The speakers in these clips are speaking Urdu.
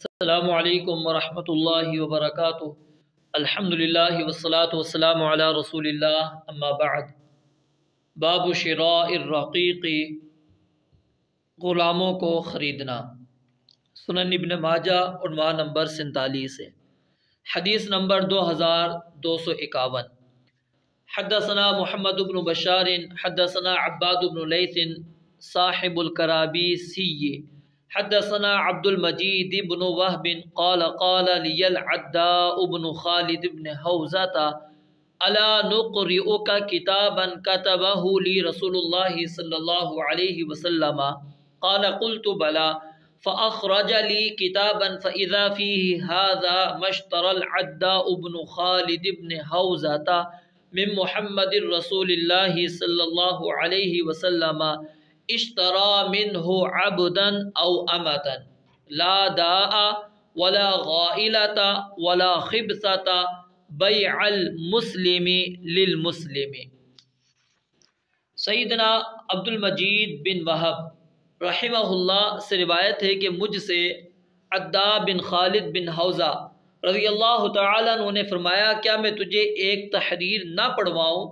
السلام علیکم ورحمۃ اللہ وبرکاتہ۔ الحمدللہ والصلاة والسلام علی رسول اللہ، اما بعد۔ باب شراء الرقیق، غلاموں کو خریدنا۔ سنن ابن ماجہ، عنوان نمبر 47 ہے، حدیث نمبر 2251۔ حدثنا محمد بن بشار حدثنا عباد بن لیث صاحب الکرابیسی حدثنا عبد المجید بن وهب قال قال لي العداء بن خالد بن حوزة ألا نقرئك كتابا كتبه لي رسول الله صلى الله عليه وسلم قال قلت بلى فأخرج لي كتابا فإذا فيه هذا ما اشترى العداء بن خالد بن حوزة من محمد رسول الله صلى الله عليه وسلم اشترى منه عبدا او امتا لا داء ولا غائلة ولا خبثة بیع المسلم للمسلم۔ سیدنا عبد المجید بن وہب رحمہ اللہ سے روایت ہے کہ مجھ سے عداء بن خالد بن حوزہ رضی اللہ تعالیٰ عنہ نے فرمایا، کیا میں تجھے ایک تحریر نہ پڑھواؤں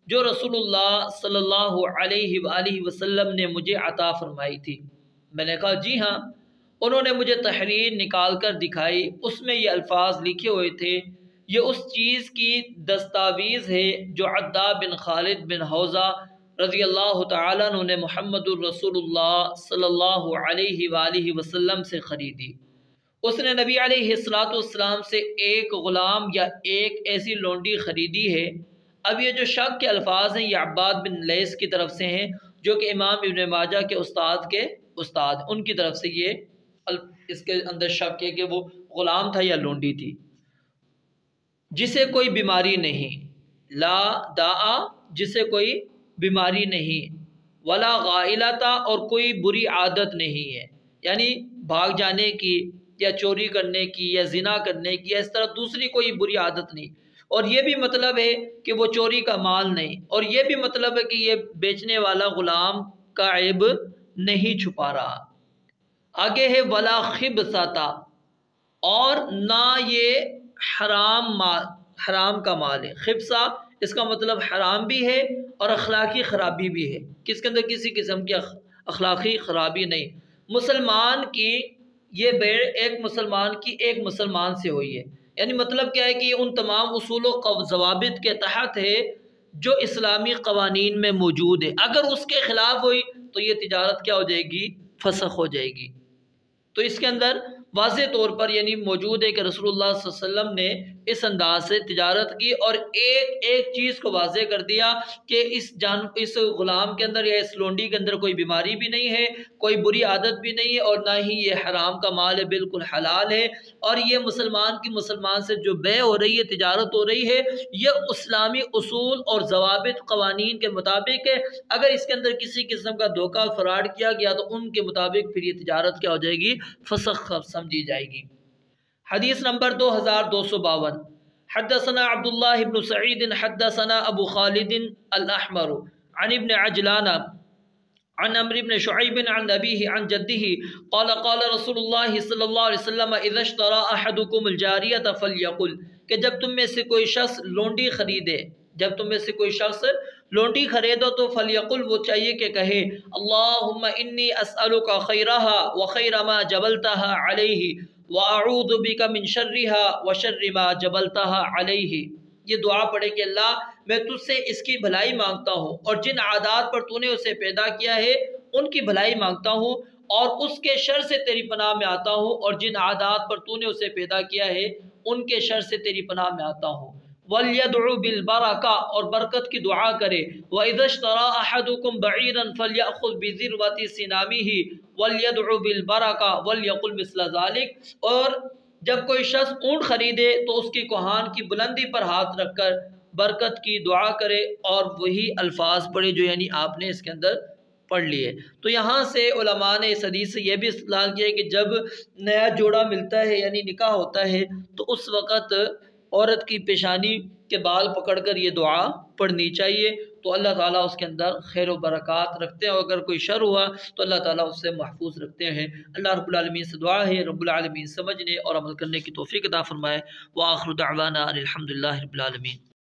جو رسول اللہ صلی اللہ علیہ وآلہ وسلم نے مجھے عطا فرمائی تھی؟ میں نے کہا جی ہاں۔ انہوں نے مجھے تحریر نکال کر دکھائی، اس میں یہ الفاظ لکھے ہوئے تھے، یہ اس چیز کی دستاویز ہے جو عداء بن خالد بن حوزہ رضی اللہ تعالیٰ عنہ نے محمد الرسول اللہ صلی اللہ علیہ وآلہ وسلم سے خریدی۔ اس نے نبی علیہ السلام سے ایک غلام یا ایک ایسی لونڈی خریدی ہے۔ اب یہ جو شک کے الفاظ ہیں یہ عباد بن لیث کی طرف سے ہیں، جو کہ امام ابن ماجہ کے استاد ان کی طرف سے یہ اس کے اندر شک ہے کہ وہ غلام تھا یا لونڈی تھی۔ جسے کوئی بیماری نہیں، لا داء جسے کوئی بیماری نہیں، ولا غائلتا اور کوئی بری عادت نہیں ہے، یعنی بھاگ جانے کی یا چوری کرنے کی یا زنا کرنے کی یا اس طرح دوسری کوئی بری عادت نہیں، اور یہ بھی مطلب ہے کہ وہ چوری کا مال نہیں، اور یہ بھی مطلب ہے کہ یہ بیچنے والا غلام کا عیب نہیں چھپا رہا۔ آگے ہے ولا خبثۃ، اور نہ یہ حرام کا مال ہے۔ خبثہ اس کا مطلب حرام بھی ہے اور اخلاقی خرابی بھی ہے، کس کے اندر کسی قسم کی اخلاقی خرابی نہیں۔ مسلمان کی یہ بیع ایک مسلمان سے ہوئی ہے، یعنی مطلب کیا ہے کہ یہ ان تمام اصول و ضوابط کے تحت ہے جو اسلامی قوانین میں موجود ہے۔ اگر اس کے خلاف ہوئی تو یہ تجارت کیا ہو جائے گی؟ فسخ ہو جائے گی۔ تو اس کے اندر واضح طور پر یعنی موجود ہے کہ رسول اللہ صلی اللہ علیہ وسلم نے اس انداز سے تجارت کی اور ایک ایک چیز کو واضح کر دیا کہ اس غلام کے اندر یا اس لونڈی کے اندر کوئی بیماری بھی نہیں ہے، کوئی بری عادت بھی نہیں ہے، اور نہ ہی یہ حرام کا مال ہے، بالکل حلال ہے۔ اور یہ مسلمان سے جو بیع ہو رہی ہے، تجارت ہو رہی ہے، یہ اسلامی اصول اور ضوابط قوانین کے مطابق ہے۔ اگر اس کے اندر کسی قسم کا دھوکہ فراڈ کیا گیا تو ان کے مطابق پھر یہ تجارت کیا ہو جائے گی؟ فسخ سمجھی جائے گی۔ حدیث نمبر 2252۔ حدثنا عبداللہ بن سعید حدثنا ابو خالد الاحمر عن ابن عجلان عن عمرو بن شعیب عن ابیہ عن جدہ قال قال رسول اللہ صلی اللہ علیہ وسلم اذا اشترى احدکم الجاریۃ فلیقل، کہ جب تم میں سے کوئی شخص لونڈی خریدو تو فلیقل، وہ چاہیے کہ کہے اللہم انی اسألک خیرہا وخیر ما جبلتہا علیہ وَأَعُوذُ بِكَ مِن شَرِّهَا وَشَرِّ مَا جَبَلْتَهَا عَلَيْهِ۔ یہ دعا پڑھے کہ اللہ میں تجھ سے اس کی بھلائی مانگتا ہوں، اور جن عادات پر تو نے اسے پیدا کیا ہے ان کی بھلائی مانگتا ہوں، اور اس کے شر سے تیری پناہ میں آتا ہوں، اور جن عادات پر تو نے اسے پیدا کیا ہے ان کے شر سے تیری پناہ میں آتا ہوں۔ وَلْيَدْعُ بِالْبَرَكَةِ، اور برکت کی دعا کرے۔ وَإِذَا اشْتَرَىٰ أَحَدُكُمْ بَعِيرًا فَلْيَأْخُذْ بِذِرْوَةِ سِنَامِهِ وَلْيَدْعُ بِالْبَرَكَةِ وَلْيَقُلْ مِثْلَ ذَلِكَ، اور جب کوئی شخص اونٹ خریدے تو اس کی کوہان کی بلندی پر ہاتھ رکھ کر برکت کی دعا کرے، اور وہی الفاظ پڑھے جو یعنی آپ نے اس کے اندر پڑھ لیے۔ تو یہاں سے علماء نے اس حدیث سے یہ بھی استدلال کیا ہے کہ جب نیا جوڑا ملتا ہے یعنی نکاح ہوتا ہے تو اس وقت عورت کی پیشانی کے بال پکڑ کر یہ دعا پڑھنی چاہیے، تو اللہ تعالیٰ اس کے اندر خیر و برکات رکھتے ہیں، اور اگر کوئی شر ہوا تو اللہ تعالیٰ اس سے محفوظ رکھتے ہیں۔ اللہ رب العالمین سے دعا ہے رب العالمین سمجھنے اور عمل کرنے کی توفیق عطا فرمائے۔ وآخر دعوانا ان الحمد للہ رب العالمین۔